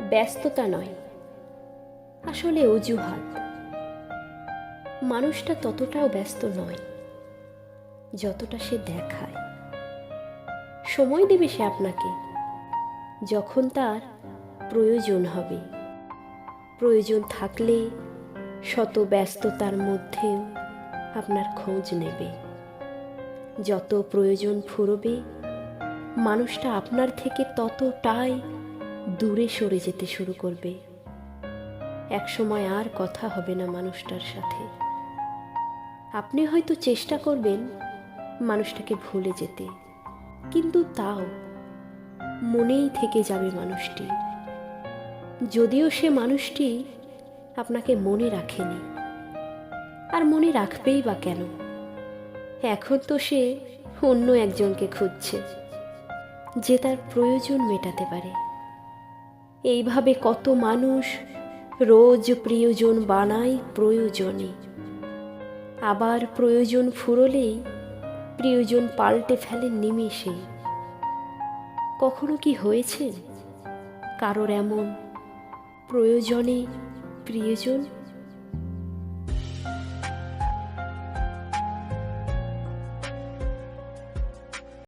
ব্যস্ততা নয়, আসলে অজুহাত। মানুষটা ততটাও ব্যস্ত নয় যতটা সে দেখায়। সময় দেবে সে আপনাকে যখন তার প্রয়োজন হবে। প্রয়োজন থাকলে শত ব্যস্ততার মধ্যেও আপনার খোঁজ নেবে। যত প্রয়োজন ফুরবে, মানুষটা আপনার থেকে ততটাই দূরে সরে যেতে শুরু করবে। একসময় আর কথা হবে না মানুষটার সাথে। আপনি হয়তো চেষ্টা করবেন মানুষটাকে ভুলে যেতে, কিন্তু তাও মনেই থেকে যাবে মানুষটি। যদিও সে মানুষটি আপনাকে মনে রাখেনি, আর মনে রাখবেই বা কেন? এখন তো সে অন্য একজনকে খুঁজছে যে তার প্রয়োজন মেটাতে পারে। এইভাবে কত মানুষ রোজ প্রিয়জন বানায় প্রয়োজনে, আবার প্রয়োজন ফুরলেই প্রিয়জন পাল্টে ফেলে নিমেষে। কখনো কি হয়েছে কারোর এমন প্রয়োজনে প্রিয়জন